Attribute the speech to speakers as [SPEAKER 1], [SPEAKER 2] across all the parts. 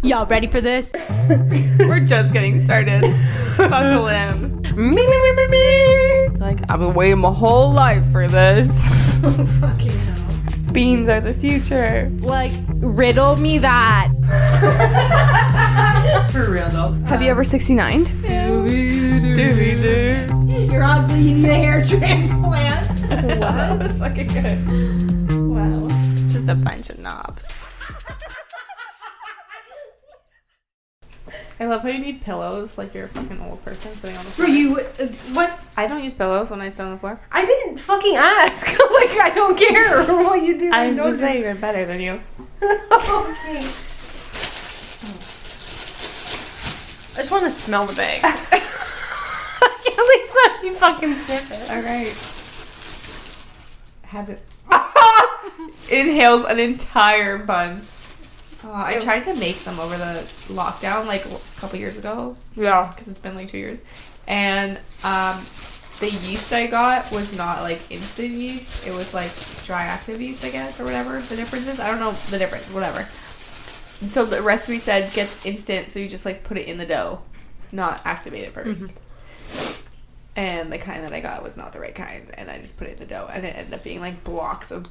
[SPEAKER 1] Y'all ready for this?
[SPEAKER 2] We're just getting started. Buckle in. Like, I've been waiting my whole life for this.
[SPEAKER 1] Fucking hell.
[SPEAKER 2] Beans are the future.
[SPEAKER 1] Like, riddle me that.
[SPEAKER 3] For real though.
[SPEAKER 2] Have you ever 69'd?
[SPEAKER 1] You're ugly, you need a hair transplant.
[SPEAKER 2] Wow, that was fucking good. Wow. Just a bunch of knobs. I love how you need pillows like you're a fucking old person sitting on the floor.
[SPEAKER 3] Bro, you what?
[SPEAKER 2] I don't use pillows when I sit on the floor.
[SPEAKER 3] I didn't fucking ask. Like, I don't care what you do.
[SPEAKER 2] I'm just saying you're better than you.
[SPEAKER 3] Okay. I just want to smell the bag. At least let me fucking sniff it.
[SPEAKER 2] Alright. Have it. Inhales an entire bun. I tried to make them over the lockdown like a couple years ago.
[SPEAKER 3] Yeah.
[SPEAKER 2] Because it's been like 2 years. And the yeast I got was not like instant yeast. It was like dry active yeast, I guess, or whatever the difference is. I don't know the difference, whatever. And so the recipe said get instant, so you just like put it in the dough, not activate it first. Mm-hmm. And the kind that I got was not the right kind, and I just put it in the dough, and it ended up being like blocks of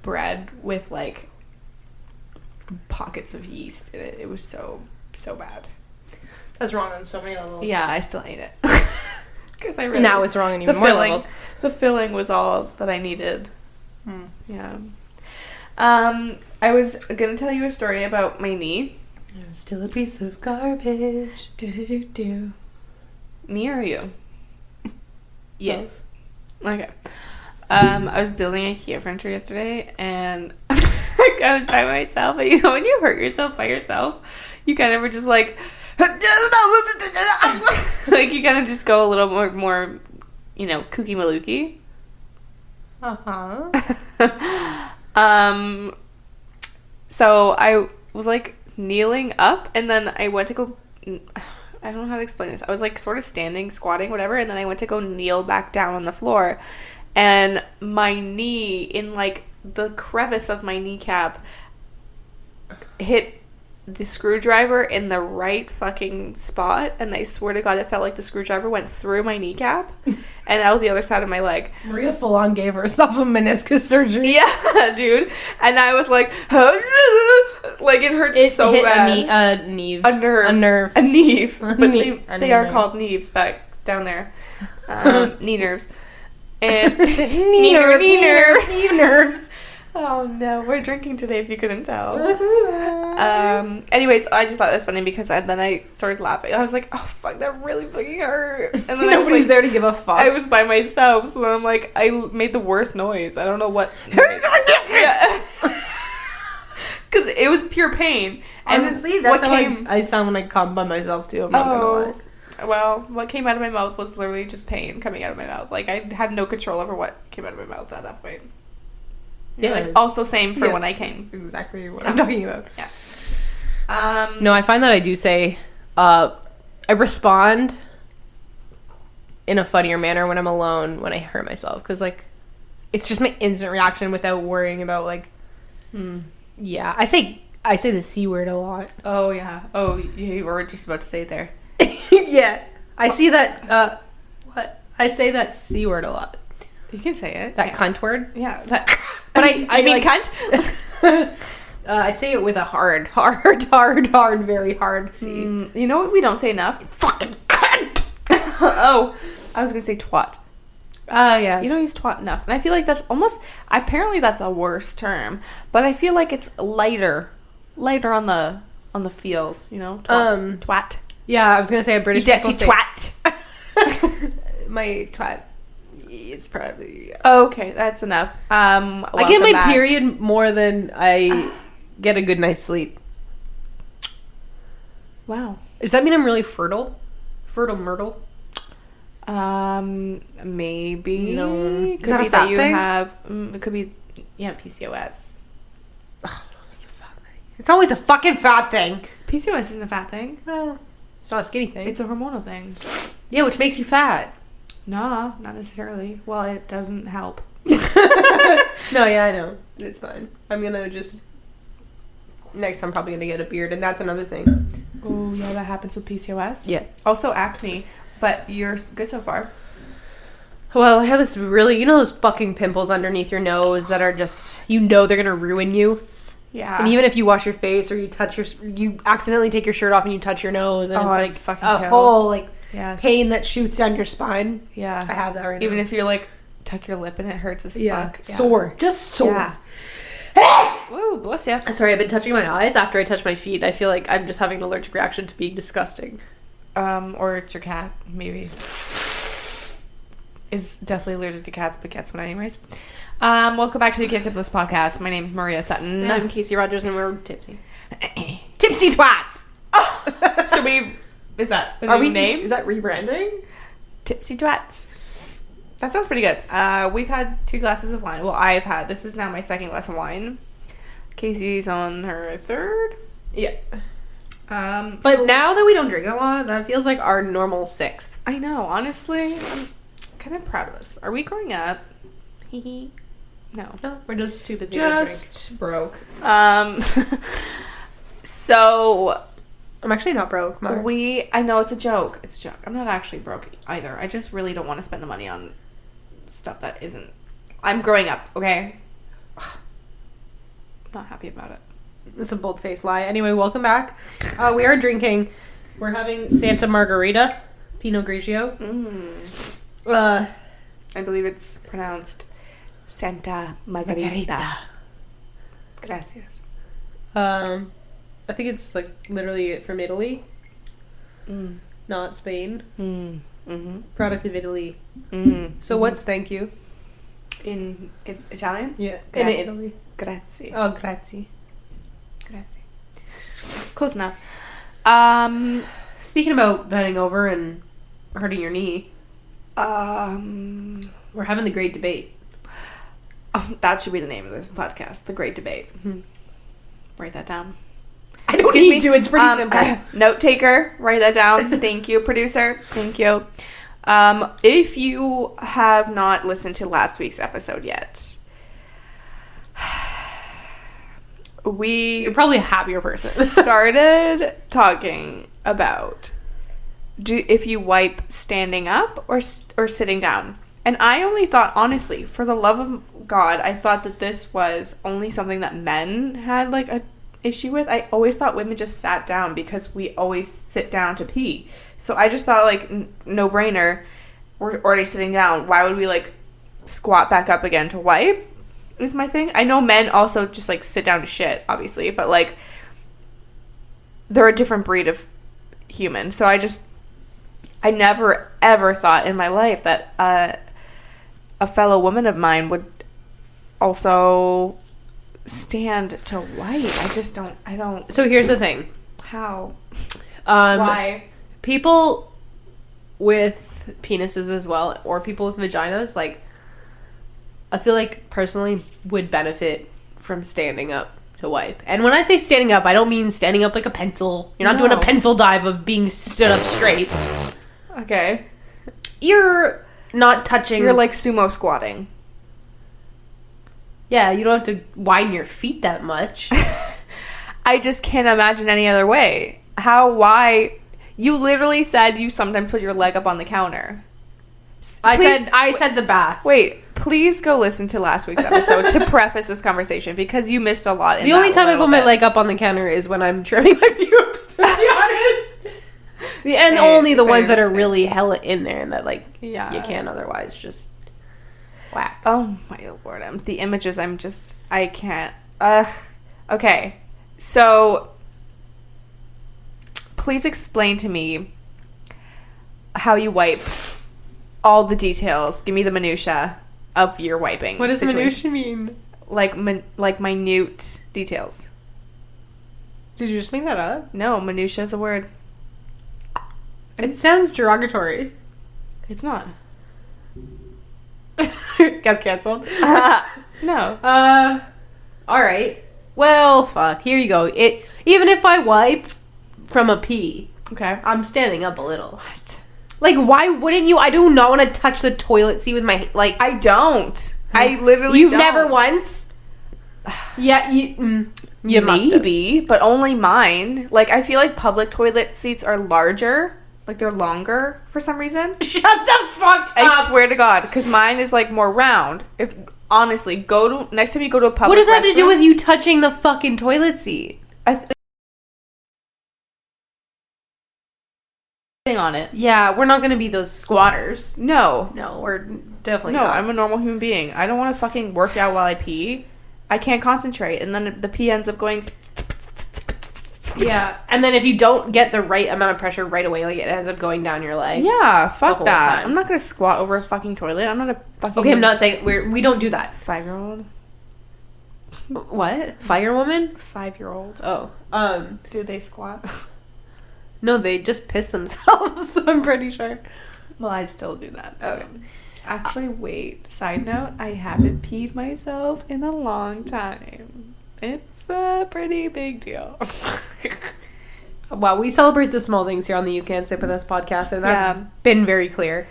[SPEAKER 2] bread with like pockets of yeast in it. It was so bad.
[SPEAKER 3] That's wrong on so many levels.
[SPEAKER 2] Yeah, I still hate it. Because I really,
[SPEAKER 3] now it's wrong on even more levels.
[SPEAKER 2] The filling was all that I needed. Yeah. I was gonna tell you a story about my knee.
[SPEAKER 3] I'm still a piece of garbage.
[SPEAKER 2] Do. Me or you?
[SPEAKER 3] Yes.
[SPEAKER 2] Okay. I was building IKEA furniture yesterday, and I was by myself. But you know, when you hurt yourself by yourself, you kind of were just like, like you kind of just go a little more, you know, kooky malooky. So I was like kneeling up, and then I went to go. I don't know how to explain this. I was like sort of standing, squatting, whatever, and then I went to go kneel back down on the floor, and my knee, in like the crevice of my kneecap, hit the screwdriver in the right fucking spot, and I swear to God it felt like the screwdriver went through my kneecap and out the other side of my leg.
[SPEAKER 3] Maria full on gave herself a meniscus surgery.
[SPEAKER 2] Yeah, dude. And I was like, like it hurts so
[SPEAKER 3] hit
[SPEAKER 2] bad.
[SPEAKER 3] A knee.
[SPEAKER 2] A nerve.
[SPEAKER 3] A nerve.
[SPEAKER 2] A neave. But they are
[SPEAKER 3] nerve.
[SPEAKER 2] called neaves back down there. Knee nerves. And
[SPEAKER 3] knee nerves.
[SPEAKER 2] Oh no, we're drinking today if you couldn't tell. Anyways, I just thought that was funny because then I started laughing. I was like, oh fuck, that really fucking hurt. And then
[SPEAKER 3] nobody's there to give a fuck.
[SPEAKER 2] I was by myself, so I'm like, I made the worst noise. I don't know what. Yeah. Because it was pure pain. And
[SPEAKER 3] honestly, that's how I sound when I come by myself too. I'm not gonna lie.
[SPEAKER 2] Well, what came out of my mouth was literally just pain coming out of my mouth. Like, I had no control over what came out of my mouth at that point. Yeah, like, also same for when I came.
[SPEAKER 3] That's exactly what I'm talking about.
[SPEAKER 2] Yeah.
[SPEAKER 3] No, I find that I do say, I respond in a funnier manner when I'm alone when I hurt myself. Because, like, it's just my instant reaction without worrying about, like, yeah. I say the C word a lot.
[SPEAKER 2] Oh, yeah. Oh, you were just about to say it there.
[SPEAKER 3] Yeah. I see that, I say that C word a lot.
[SPEAKER 2] You can say it.
[SPEAKER 3] That cunt word?
[SPEAKER 2] Yeah. That.
[SPEAKER 3] But I
[SPEAKER 2] mean
[SPEAKER 3] like,
[SPEAKER 2] cunt?
[SPEAKER 3] I say it with a hard, very hard C.
[SPEAKER 2] You know what we don't say enough? Fucking cunt! Oh, I was going to say twat.
[SPEAKER 3] Yeah.
[SPEAKER 2] You don't use twat enough. And I feel like that's apparently that's a worse term. But I feel like it's lighter on the feels, you know? Twat.
[SPEAKER 3] Yeah, I was going to say a British
[SPEAKER 2] dirty twat.
[SPEAKER 3] My twat. It's probably
[SPEAKER 2] okay. That's enough.
[SPEAKER 3] I get my period more than I get a good night's sleep.
[SPEAKER 2] Wow.
[SPEAKER 3] Does that mean I'm really fertile? Myrtle?
[SPEAKER 2] Maybe.
[SPEAKER 3] No.
[SPEAKER 2] It could be that you have. It could be. Yeah, PCOS.
[SPEAKER 3] Oh, it's a fat thing. It's always a fucking fat thing.
[SPEAKER 2] PCOS isn't a fat thing.
[SPEAKER 3] Well, it's not a skinny thing.
[SPEAKER 2] It's a hormonal thing.
[SPEAKER 3] Yeah, which makes you fat.
[SPEAKER 2] Nah, not necessarily. Well, it doesn't help.
[SPEAKER 3] No, yeah, I know. It's fine. I'm gonna just next I'm probably gonna get a beard, and that's another thing.
[SPEAKER 2] Oh, yeah, that happens with PCOS.
[SPEAKER 3] Yeah.
[SPEAKER 2] Also acne, but you're good so far.
[SPEAKER 3] Well, I have this really, those fucking pimples underneath your nose that are just, they're gonna ruin you.
[SPEAKER 2] Yeah.
[SPEAKER 3] And even if you wash your face or you accidentally take your shirt off and you touch your nose, and it's like
[SPEAKER 2] fucking
[SPEAKER 3] a
[SPEAKER 2] kills.
[SPEAKER 3] whole
[SPEAKER 2] Yes.
[SPEAKER 3] pain that shoots down your spine.
[SPEAKER 2] Yeah.
[SPEAKER 3] I have that right now.
[SPEAKER 2] Even if you're tuck your lip and it hurts as fuck. Yeah.
[SPEAKER 3] Sore. Just sore.
[SPEAKER 2] Yeah. Woo, bless ya.
[SPEAKER 3] Sorry, I've been touching my eyes after I touch my feet. I feel like I'm just having an allergic reaction to being disgusting.
[SPEAKER 2] Or it's your cat, maybe. Is definitely allergic to cats, but cats one anyways. Welcome back to the Can't Sip This podcast. My name's Maria Sutton.
[SPEAKER 3] And I'm Casey Rogers, and we're tipsy.
[SPEAKER 2] Tipsy twats! Oh! Should we... Is that the new name?
[SPEAKER 3] Is that rebranding?
[SPEAKER 2] Tipsy twats. That sounds pretty good. We've had 2 glasses of wine. Well, I've had. This is now my 2nd glass of wine. Casey's on her 3rd.
[SPEAKER 3] Yeah. But now that we don't drink a lot, that feels like our normal 6th.
[SPEAKER 2] I know. Honestly, I'm kind of proud of us. Are we growing up? Hee. No,
[SPEAKER 3] we're just too busy.
[SPEAKER 2] Just broke. So
[SPEAKER 3] I'm actually not broke. Mark.
[SPEAKER 2] I know it's a joke. It's a joke. I'm not actually broke either. I just really don't want to spend the money on stuff that isn't. I'm growing up. Okay. I'm not happy about it.
[SPEAKER 3] It's a bold-faced lie. Anyway, welcome back. We are drinking. We're having Santa Margarita, Pinot Grigio.
[SPEAKER 2] I believe it's pronounced Santa Margarita. Gracias.
[SPEAKER 3] I think it's literally from Italy, not Spain.
[SPEAKER 2] Mm-hmm.
[SPEAKER 3] Product of Italy.
[SPEAKER 2] Mm-hmm.
[SPEAKER 3] So what's thank you?
[SPEAKER 2] In Italian?
[SPEAKER 3] Yeah, in Italy.
[SPEAKER 2] Grazie.
[SPEAKER 3] Oh, grazie.
[SPEAKER 2] Grazie. Close enough.
[SPEAKER 3] Speaking about bending over and hurting your knee, we're having the great debate.
[SPEAKER 2] Oh, that should be the name of this podcast, The Great Debate. Mm-hmm. Write that down.
[SPEAKER 3] I don't need to. It's pretty simple.
[SPEAKER 2] Note taker, write that down. Thank you, producer. Thank you. If you have not listened to last week's episode yet,
[SPEAKER 3] you're probably a happier person.
[SPEAKER 2] started talking about if you wipe standing up or sitting down. And I only thought, honestly, for the love of God, I thought that this was only something that men had a issue with. I always thought women just sat down because we always sit down to pee. So I just thought no brainer. We're already sitting down. Why would we squat back up again to wipe? Is my thing. I know men also just sit down to shit, obviously, but they're a different breed of human. So I never ever thought in my life that a fellow woman of mine would also stand to wipe. I don't.
[SPEAKER 3] So here's the thing.
[SPEAKER 2] How?
[SPEAKER 3] Why? People with penises as well, or people with vaginas, I feel personally would benefit from standing up to wipe. And when I say standing up, I don't mean standing up like a pencil. You're not doing a pencil dive of being stood up straight.
[SPEAKER 2] Okay.
[SPEAKER 3] You're not touching...
[SPEAKER 2] You're sumo squatting.
[SPEAKER 3] Yeah, you don't have to widen your feet that much.
[SPEAKER 2] I just can't imagine any other way. Why? You literally said you sometimes put your leg up on the counter.
[SPEAKER 3] I said the bath.
[SPEAKER 2] Wait, please go listen to last week's episode to preface this conversation because you missed a lot.
[SPEAKER 3] The only time I put my leg up on the counter is when I'm trimming my pubes, to be honest. And only the ones that are really hella in there and that you can't otherwise just wax.
[SPEAKER 2] Oh my lord, the images I can't. Okay, so please explain to me how you wipe. All the details. Give me the minutia of your wiping.
[SPEAKER 3] What does
[SPEAKER 2] situation.
[SPEAKER 3] minutia mean?
[SPEAKER 2] Minute details.
[SPEAKER 3] Did you just make that up?
[SPEAKER 2] No, minutia is a word.
[SPEAKER 3] It sounds derogatory.
[SPEAKER 2] It's not.
[SPEAKER 3] Gets canceled.
[SPEAKER 2] No.
[SPEAKER 3] All right. Well, fuck. Here you go. Even if I wipe from a pee,
[SPEAKER 2] okay,
[SPEAKER 3] I'm standing up a little.
[SPEAKER 2] What?
[SPEAKER 3] Why wouldn't you? I do not want to touch the toilet seat with my...
[SPEAKER 2] I don't. I literally
[SPEAKER 3] You've
[SPEAKER 2] don't.
[SPEAKER 3] never once? Yeah, You must have.
[SPEAKER 2] Maybe, but only mine. Like, I feel like public toilet seats are larger. Like, they're longer for some reason.
[SPEAKER 3] Shut the fuck up.
[SPEAKER 2] I swear to God, because mine is, like, more round. If honestly, next time you go to a public
[SPEAKER 3] What does that have to do
[SPEAKER 2] restroom-
[SPEAKER 3] with you touching the fucking toilet seat?
[SPEAKER 2] On it.
[SPEAKER 3] Yeah, we're not gonna be those squatters.
[SPEAKER 2] No,
[SPEAKER 3] We're definitely
[SPEAKER 2] no,
[SPEAKER 3] not.
[SPEAKER 2] I'm a normal human being. I don't want to fucking work out while I pee. I can't concentrate, and then the pee ends up going.
[SPEAKER 3] Yeah, and then if you don't get the right amount of pressure right away, like it ends up going down your leg.
[SPEAKER 2] Yeah, fuck
[SPEAKER 3] whole
[SPEAKER 2] that.
[SPEAKER 3] time.
[SPEAKER 2] I'm not gonna squat over a fucking toilet. I'm not a fucking.
[SPEAKER 3] Okay, I'm not saying we don't do that.
[SPEAKER 2] 5-year-old.
[SPEAKER 3] What? Firewoman?
[SPEAKER 2] 5-year-old.
[SPEAKER 3] Oh,
[SPEAKER 2] Do they squat?
[SPEAKER 3] no, they just piss themselves. I'm pretty sure.
[SPEAKER 2] Well, I still do that. So.
[SPEAKER 3] Okay.
[SPEAKER 2] Actually, wait. Side note: I haven't peed myself in a long time. It's a pretty big deal.
[SPEAKER 3] Well, we celebrate the small things here on the You Can't Sip With Us podcast, and that's been very clear.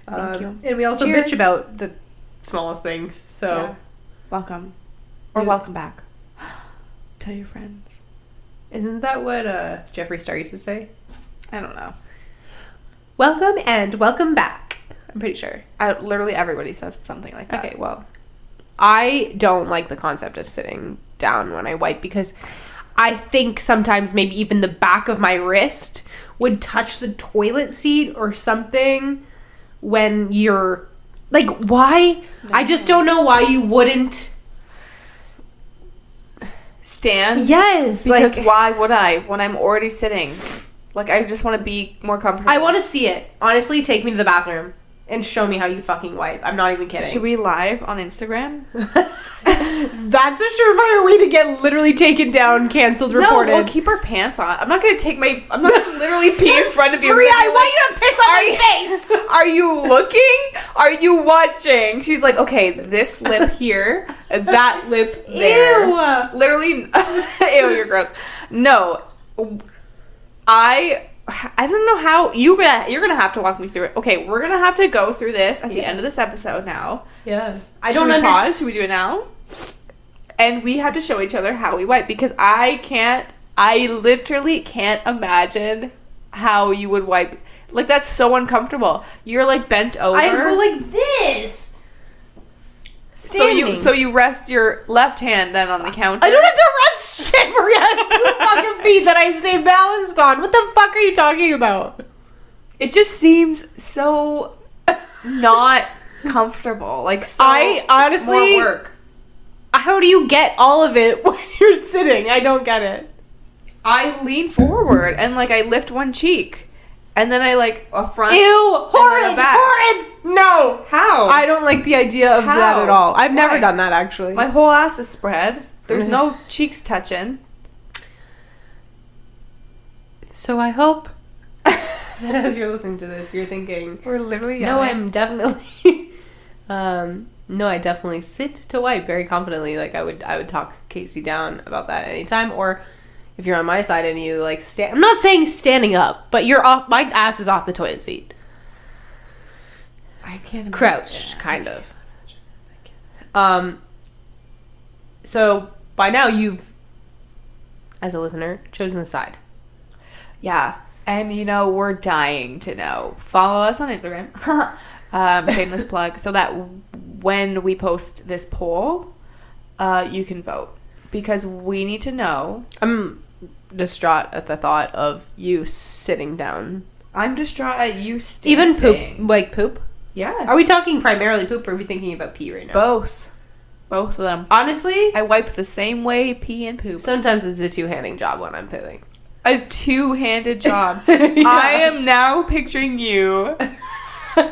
[SPEAKER 2] Thank you.
[SPEAKER 3] And we also
[SPEAKER 2] Cheers.
[SPEAKER 3] bitch about the smallest things. So,
[SPEAKER 2] Yeah. Welcome. Or
[SPEAKER 3] Yeah.
[SPEAKER 2] welcome back. Tell your friends.
[SPEAKER 3] isn't that what Jeffree Star used to say?
[SPEAKER 2] I don't know.
[SPEAKER 3] Welcome and welcome back. I'm pretty sure.
[SPEAKER 2] Literally everybody says something like that.
[SPEAKER 3] Okay, well, I don't like the concept of sitting down when I wipe because I think sometimes maybe even the back of my wrist would touch the toilet seat or something when you're like, why? I just don't know why you wouldn't.
[SPEAKER 2] Stand?
[SPEAKER 3] Yes,
[SPEAKER 2] Because
[SPEAKER 3] like,
[SPEAKER 2] why would I when I'm already sitting? Like, I just want to be more comfortable.
[SPEAKER 3] I want to see it. Honestly, take me to the bathroom and show me how you fucking wipe. I'm not even kidding.
[SPEAKER 2] Should we live on Instagram?
[SPEAKER 3] That's a surefire way to get literally taken down, canceled, reported.
[SPEAKER 2] No, we'll keep our pants on. I'm not going to I'm not going to literally pee in front of you.
[SPEAKER 3] Maria, I want you to piss on my face.
[SPEAKER 2] Are you looking? Are you watching? She's like, okay, this lip here, that lip there.
[SPEAKER 3] Ew.
[SPEAKER 2] Literally, ew, you're gross. No, I don't know how you're gonna have to walk me through it. Okay, we're gonna have to go through this at the end of this episode now.
[SPEAKER 3] Yeah.
[SPEAKER 2] I don't understand. Should we do it now? And we have to show each other how we wipe because I literally can't imagine how you would wipe. Like, that's so uncomfortable. You're like bent over.
[SPEAKER 3] I go like this. Standing.
[SPEAKER 2] So you rest your left hand then on the counter.
[SPEAKER 3] I don't have to rest shit, Maria. I have two fucking feet that I stay balanced on. What the fuck are you talking about?
[SPEAKER 2] It just seems so not comfortable. Like, so
[SPEAKER 3] I honestly
[SPEAKER 2] more work.
[SPEAKER 3] How do you get all of it when you're sitting? I don't get it.
[SPEAKER 2] I lean forward and like I lift one cheek, and then I like a front.
[SPEAKER 3] Ew, horrid,
[SPEAKER 2] back.
[SPEAKER 3] horrid. No.
[SPEAKER 2] How?
[SPEAKER 3] I don't like the idea of that at all. I've never
[SPEAKER 2] Why?
[SPEAKER 3] done that actually.
[SPEAKER 2] My whole ass is spread. There's no cheeks touching.
[SPEAKER 3] So I hope that as you're listening to this, you're thinking,
[SPEAKER 2] We're literally
[SPEAKER 3] no, I'm definitely, no, I definitely sit to wipe very confidently. Like I would talk Casey down about that anytime. Or if you're on my side and you like stand, I'm not saying standing up, but you're off. My ass is off the toilet seat.
[SPEAKER 2] I can't imagine.
[SPEAKER 3] Crouch, kind of. So by now you've, as a listener, chosen a side.
[SPEAKER 2] Yeah. And you know, we're dying to know. Follow us on Instagram. Shameless plug. So that when we post this poll, you can vote. Because we need to know.
[SPEAKER 3] I'm distraught at the thought of you sitting down.
[SPEAKER 2] I'm distraught at you standing.
[SPEAKER 3] Even poop, like poop.
[SPEAKER 2] Yes.
[SPEAKER 3] Are we talking primarily poop, or are we thinking about pee right now?
[SPEAKER 2] Both of them.
[SPEAKER 3] Honestly,
[SPEAKER 2] I wipe the same way pee and poop.
[SPEAKER 3] sometimes it's a two-handing job when I'm pooing.
[SPEAKER 2] A two-handed job.
[SPEAKER 3] Yeah.
[SPEAKER 2] I am now picturing you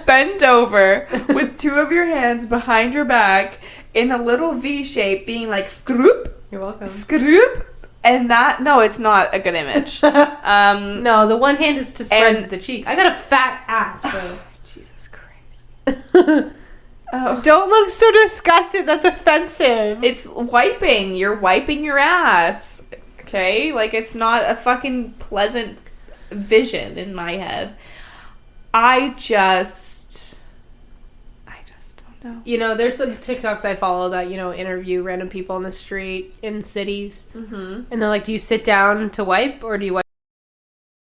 [SPEAKER 2] bent over with two of your hands behind your back in a little V shape, being like scroop,
[SPEAKER 3] You're welcome.
[SPEAKER 2] scroop, and that. No, it's not a good image.
[SPEAKER 3] No, the one hand is to spread
[SPEAKER 2] And-
[SPEAKER 3] the cheek. I got a fat ass, bro.
[SPEAKER 2] Jesus Christ. Oh.
[SPEAKER 3] Don't look so disgusted. That's offensive.
[SPEAKER 2] It's wiping. You're wiping your ass. Okay? Like, it's not a fucking pleasant vision in my head. I just don't No.
[SPEAKER 3] You know, there's some TikToks I follow that, you know, interview random people on the street in cities. Mm-hmm. And they're like, do you sit down to wipe or do you wipe